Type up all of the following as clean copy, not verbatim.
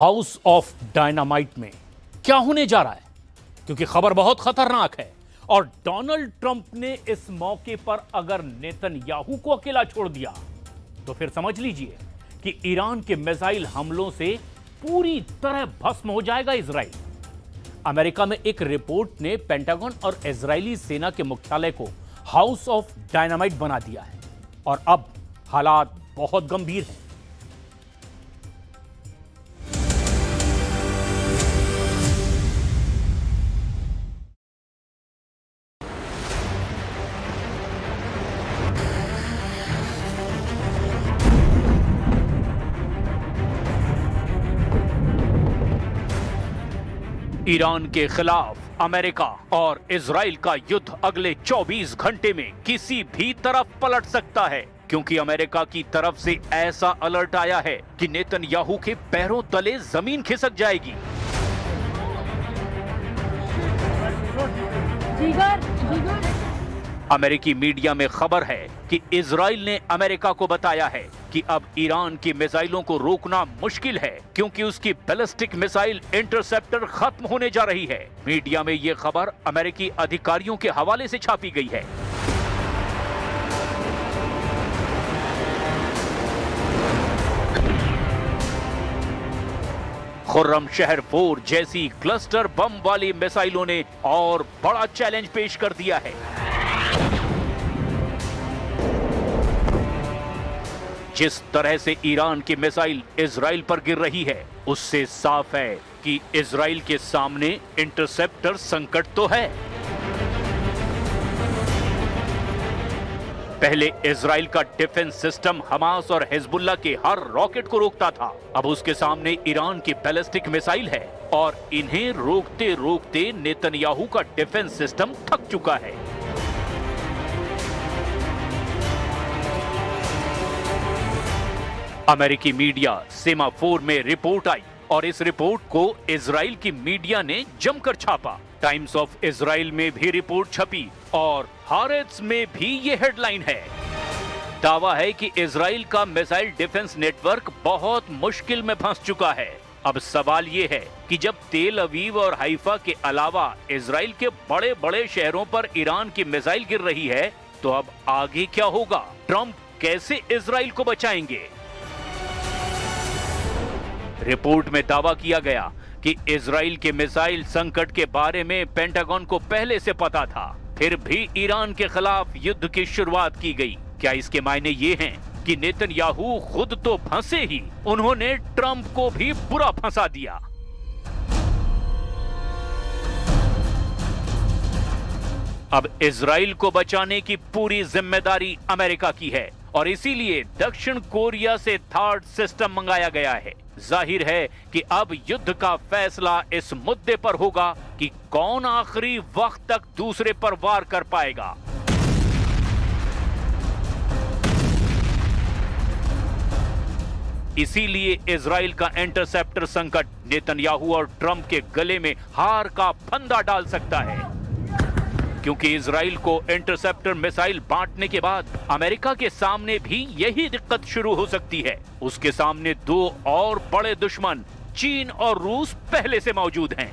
House of dynamite में क्या होने जा रहा है, क्योंकि खबर बहुत खतरनाक है। और डोनाल्ड ट्रंप ने इस मौके पर अगर नेतन्याहू को अकेला छोड़ दिया तो फिर समझ लीजिए कि ईरान के मिसाइल हमलों से पूरी तरह भस्म हो जाएगा इजराइल। अमेरिका में एक रिपोर्ट ने पेंटागन और इजरायली सेना के मुख्यालय को हाउस ऑफ डायनामाइट बना दिया है और अब हालात बहुत गंभीर हैं। ईरान के खिलाफ अमेरिका और इजराइल का युद्ध अगले 24 घंटे में किसी भी तरफ पलट सकता है, क्योंकि अमेरिका की तरफ से ऐसा अलर्ट आया है कि नेतन्याहू के पैरों तले जमीन खिसक जाएगी। अमेरिकी मीडिया में खबर है कि इजराइल ने अमेरिका को बताया है कि अब ईरान की मिसाइलों को रोकना मुश्किल है, क्योंकि उसकी बैलिस्टिक मिसाइल इंटरसेप्टर खत्म होने जा रही है। मीडिया में यह खबर अमेरिकी अधिकारियों के हवाले से छापी गई है। खुर्रम शहर 4 जैसी क्लस्टर बम वाली मिसाइलों ने और बड़ा चैलेंज पेश कर दिया है। जिस तरह से ईरान की मिसाइल इजराइल पर गिर रही है, उससे साफ है कि इजराइल के सामने इंटरसेप्टर संकट तो है। पहले इजराइल का डिफेंस सिस्टम हमास और हिजबुल्लाह के हर रॉकेट को रोकता था। अब उसके सामने ईरान की बैलिस्टिक मिसाइल है और इन्हें रोकते रोकते नेतन्याहू का डिफेंस सिस्टम थक चुका है। अमेरिकी मीडिया सेमाफोर में रिपोर्ट आई और इस रिपोर्ट को इजराइल की मीडिया ने जमकर छापा। टाइम्स ऑफ इजराइल में भी रिपोर्ट छपी और हारेट्स में भी ये हेडलाइन है। दावा है कि इजराइल का मिसाइल डिफेंस नेटवर्क बहुत मुश्किल में फंस चुका है। अब सवाल ये है कि जब तेल अवीव और हाइफा के अलावा इजराइल के बड़े बड़े शहरों पर ईरान की मिसाइल गिर रही है, तो अब आगे क्या होगा? ट्रंप कैसे इजराइल को बचाएंगे? रिपोर्ट में दावा किया गया कि इजराइल के मिसाइल संकट के बारे में पेंटागन को पहले से पता था, फिर भी ईरान के खिलाफ युद्ध की शुरुआत की गई। क्या इसके मायने ये हैं कि नेतन्याहू खुद तो फंसे ही, उन्होंने ट्रंप को भी बुरा फंसा दिया? अब इजराइल को बचाने की पूरी जिम्मेदारी अमेरिका की है और इसीलिए दक्षिण कोरिया से थर्ड सिस्टम मंगाया गया है। जाहिर है कि अब युद्ध का फैसला इस मुद्दे पर होगा कि कौन आखिरी वक्त तक दूसरे पर वार कर पाएगा। इसीलिए इजराइल का इंटरसेप्टर संकट नेतन्याहू और ट्रंप के गले में हार का फंदा डाल सकता है, क्योंकि इजराइल को इंटरसेप्टर मिसाइल बांटने के बाद अमेरिका के सामने भी यही दिक्कत शुरू हो सकती है। उसके सामने दो और बड़े दुश्मन चीन और रूस पहले से मौजूद हैं।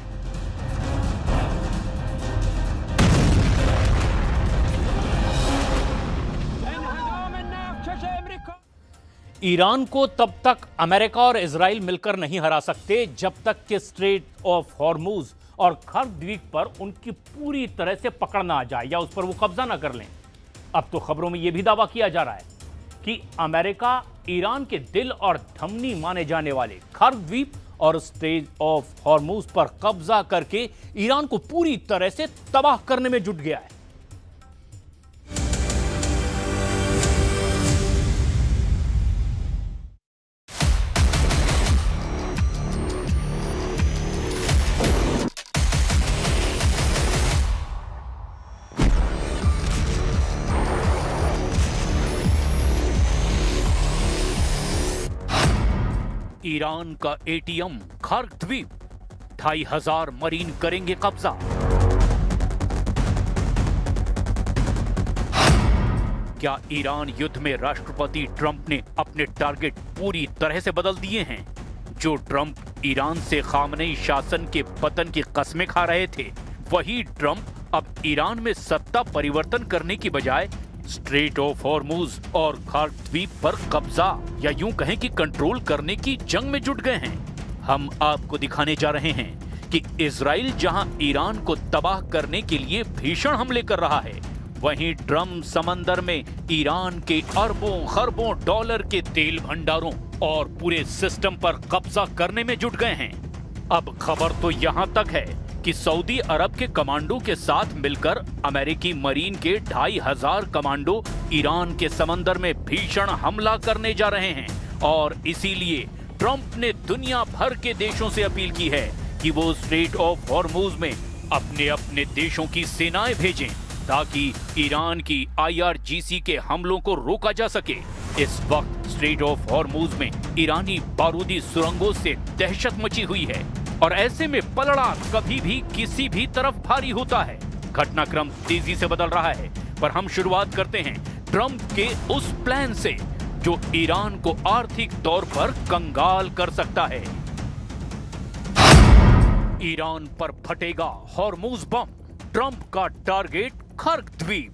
ईरान को तब तक अमेरिका और इजराइल मिलकर नहीं हरा सकते जब तक कि स्ट्रेट ऑफ हॉर्मुज और खर्द द्वीप पर उनकी पूरी तरह से पकड़ ना आ जाए या उस पर वो कब्जा ना कर लें। अब तो खबरों में यह भी दावा किया जा रहा है कि अमेरिका ईरान के दिल और धमनी माने जाने वाले खर्द द्वीप और स्ट्रेट ऑफ हॉर्मुज पर कब्जा करके ईरान को पूरी तरह से तबाह करने में जुट गया है। ईरान का एटीएम खर्द द्वीप, 2500 मरीन करेंगे कब्जा। क्या ईरान युद्ध में राष्ट्रपति ट्रंप ने अपने टारगेट पूरी तरह से बदल दिए हैं? जो ट्रंप ईरान से खामनेई शासन के पतन की कस्में खा रहे थे, वही ट्रंप अब ईरान में सत्ता परिवर्तन करने की बजाय स्ट्रेट ऑफ हॉर्मुज और खर्ग द्वीप पर कब्जा या यूं कहें कि कंट्रोल करने की जंग में जुट गए हैं। हम आपको दिखाने जा रहे हैं कि इजराइल जहां ईरान को तबाह करने के लिए भीषण हमले कर रहा है, वहीं ट्रंप समंदर में ईरान के अरबों खरबों डॉलर के तेल भंडारों और पूरे सिस्टम पर कब्जा करने में जुट गए हैं। अब खबर तो यहां तक है कि सऊदी अरब के कमांडो के साथ मिलकर अमेरिकी मरीन के 2500 कमांडो ईरान के समंदर में भीषण हमला करने जा रहे हैं और इसीलिए ट्रंप ने दुनिया भर के देशों से अपील की है कि वो स्ट्रेट ऑफ हॉर्मुज में अपने अपने देशों की सेनाएं भेजें ताकि ईरान की IRGC के हमलों को रोका जा सके। इस वक्त स्ट्रेट ऑफ हॉर्मुज में ईरानी बारूदी सुरंगों से दहशत मची हुई है और ऐसे में पलड़ा कभी भी किसी भी तरफ भारी होता है। घटनाक्रम तेजी से बदल रहा है, पर हम शुरुआत करते हैं ट्रंप के उस प्लान से जो ईरान को आर्थिक तौर पर कंगाल कर सकता है। ईरान पर फटेगा हॉर्मुज बम, ट्रंप का टारगेट खर्ग द्वीप।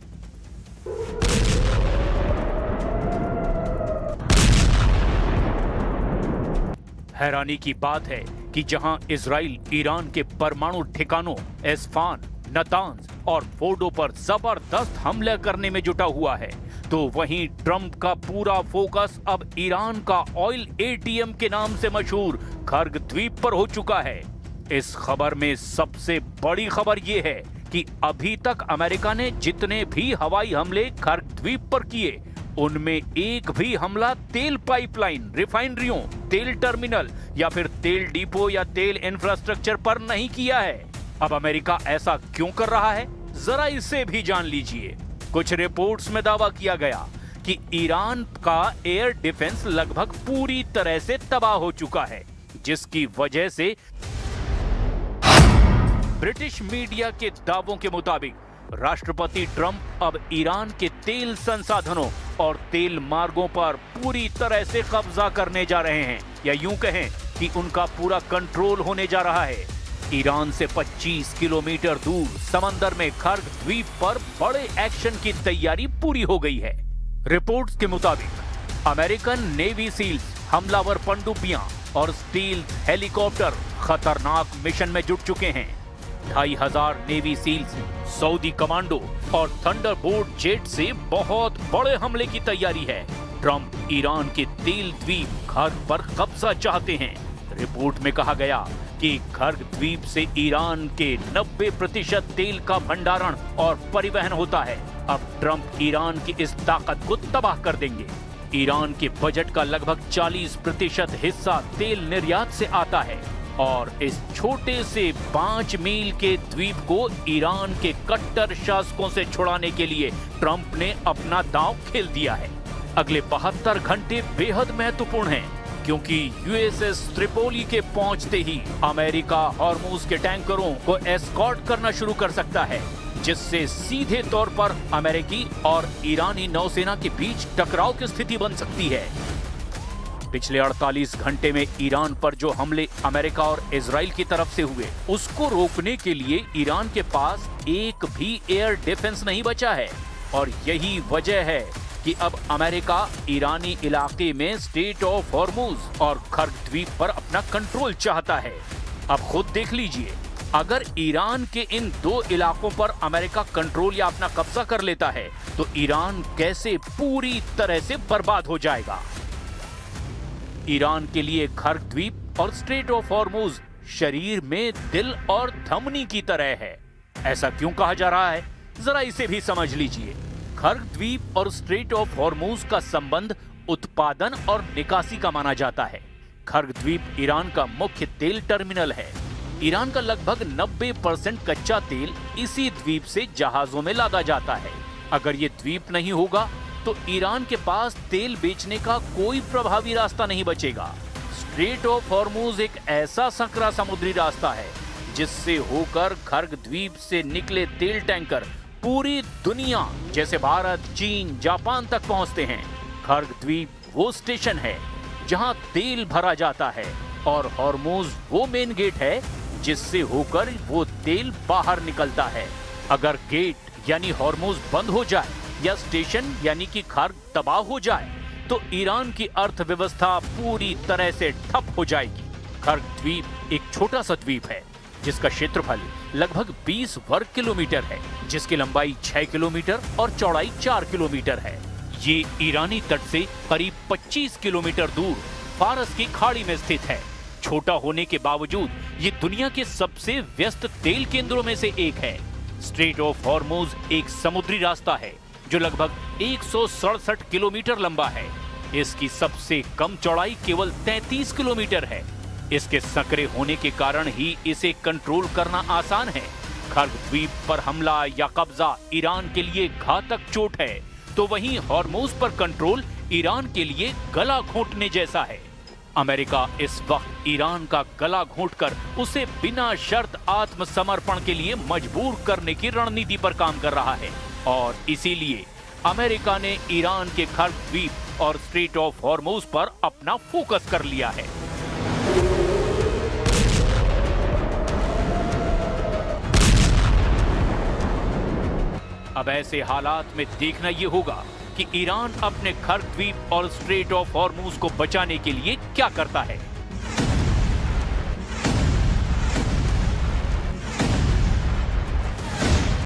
हैरानी की बात है कि जहां इजराइल ईरान के परमाणु ठिकानों एस्फान, नतांज और फोर्डो पर जबरदस्त हमले करने में जुटा हुआ है, तो वहीं ट्रंप का पूरा फोकस अब ईरान का ऑयल ATM के नाम से मशहूर खर्ग द्वीप पर हो चुका है। इस खबर में सबसे बड़ी खबर यह है कि अभी तक अमेरिका ने जितने भी हवाई हमले खर्ग द्वीप पर किए, उनमें एक भी हमला तेल पाइपलाइन, रिफाइनरियों, तेल टर्मिनल या फिर तेल डिपो या तेल इंफ्रास्ट्रक्चर पर नहीं किया है। अब अमेरिका ऐसा क्यों कर रहा है, जरा इसे भी जान लीजिए। कुछ रिपोर्ट्स में दावा किया गया कि ईरान का एयर डिफेंस लगभग पूरी तरह से तबाह हो चुका है, जिसकी वजह से ब्रिटिश मीडिया के दावों के मुताबिक राष्ट्रपति ट्रंप अब ईरान के तेल संसाधनों और तेल मार्गों पर पूरी तरह से कब्जा करने जा रहे हैं, या यूं कहें कि उनका पूरा कंट्रोल होने जा रहा है। ईरान से 25 किलोमीटर दूर समंदर में खर्ग द्वीप पर बड़े एक्शन की तैयारी पूरी हो गई है। रिपोर्ट्स के मुताबिक अमेरिकन नेवी सील्स, हमलावर पनडुब्बियां और स्टील हेलीकॉप्टर खतरनाक मिशन में जुट चुके हैं। 2500 नेवी सील्स, सऊदी कमांडो और थंडरबोल्ट जेट से बहुत बड़े हमले की तैयारी है। ट्रंप ईरान के तेल द्वीप खर्ग पर कब्जा चाहते हैं। रिपोर्ट में कहा गया कि खर्ग द्वीप से ईरान के 90% तेल का भंडारण और परिवहन होता है। अब ट्रंप ईरान की इस ताकत को तबाह कर देंगे। ईरान के बजट का लगभग 40% हिस्सा तेल निर्यात से आता है और इस छोटे से 5 मील के द्वीप को ईरान के कट्टर शासकों से छुड़ाने के लिए ट्रंप ने अपना दांव खेल दिया है। अगले 72 घंटे बेहद महत्वपूर्ण हैं, क्योंकि USS त्रिपोली के पहुंचते ही अमेरिका हॉर्मुज के टैंकरों को एस्कॉर्ट करना शुरू कर सकता है, जिससे सीधे तौर पर अमेरिकी और ईरानी नौसेना के बीच टकराव की स्थिति बन सकती है। पिछले 48 घंटे में ईरान पर जो हमले अमेरिका और इजराइल की तरफ से हुए, उसको रोकने के लिए ईरान के पास एक भी एयर डिफेंस नहीं बचा है और यही वजह है कि अब अमेरिका ईरानी इलाके में स्ट्रेट ऑफ हॉर्मुज और खर्ग द्वीप पर अपना कंट्रोल चाहता है। अब खुद देख लीजिए, अगर ईरान के इन 2 इलाकों पर अमेरिका कंट्रोल या अपना कब्जा कर लेता है तो ईरान कैसे पूरी तरह से बर्बाद हो जाएगा। ईरान के लिए खर्ग द्वीप और स्ट्रेट ऑफ हॉर्मुज शरीर में दिल और धमनी की तरह है। ऐसा क्यों कहा जा रहा है, जरा इसे भी समझ लीजिए। खर्ग द्वीप और स्ट्रेट ऑफ हॉर्मुज का संबंध उत्पादन और निकासी का माना जाता है। खर्ग द्वीप ईरान का मुख्य तेल टर्मिनल है। ईरान का लगभग 90% कच्चा तेल इसी द्वीप से जहाजों में लादा जाता है। अगर ये द्वीप नहीं होगा तो ईरान के पास तेल बेचने का कोई प्रभावी रास्ता नहीं बचेगा। स्ट्रेट ऑफ हॉर्मुज एक ऐसा संकरा समुद्री रास्ता है जिससे होकर खर्ग द्वीप से निकले तेल टैंकर पूरी दुनिया जैसे भारत, चीन, जापान तक पहुंचते हैं। खर्ग द्वीप वो स्टेशन है जहां तेल भरा जाता है और हॉर्मोज वो मेन गेट है जिससे होकर वो तेल बाहर निकलता है। अगर गेट यानी हॉर्मोज बंद हो जाए या स्टेशन यानी कि खार्ग तबाह हो जाए तो ईरान की अर्थव्यवस्था पूरी तरह से ठप हो जाएगी। खार्ग द्वीप एक छोटा सा द्वीप है जिसका क्षेत्रफल लगभग 20 वर्ग किलोमीटर है, जिसकी लंबाई 6 किलोमीटर और चौड़ाई 4 किलोमीटर है। ये ईरानी तट से करीब 25 किलोमीटर दूर फारस की खाड़ी में स्थित है। छोटा होने के बावजूद ये दुनिया के सबसे व्यस्त तेल केंद्रों में से एक है। स्ट्रेट ऑफ हॉर्मोज एक समुद्री रास्ता है जो लगभग 167 किलोमीटर लंबा है। इसकी सबसे कम चौड़ाई केवल 33 किलोमीटर है। इसके संकरे होने के कारण ही इसे कंट्रोल करना आसान है। खार्ग द्वीप पर हमला या कब्जा ईरान के लिए घातक चोट है, तो वहीं हॉर्मोज पर कंट्रोल ईरान के लिए गला घोंटने जैसा है। अमेरिका इस वक्त ईरान का गला घोंटकर उसे बिना शर्त आत्मसमर्पण के लिए मजबूर करने की रणनीति पर काम कर रहा है और इसीलिए अमेरिका ने ईरान के खार्ग द्वीप और स्ट्रेट ऑफ हॉर्मोज पर अपना फोकस कर लिया है। अब ऐसे हालात में देखना यह होगा कि ईरान अपने खार्ग द्वीप और स्ट्रेट ऑफ हॉर्मोज को बचाने के लिए क्या करता है।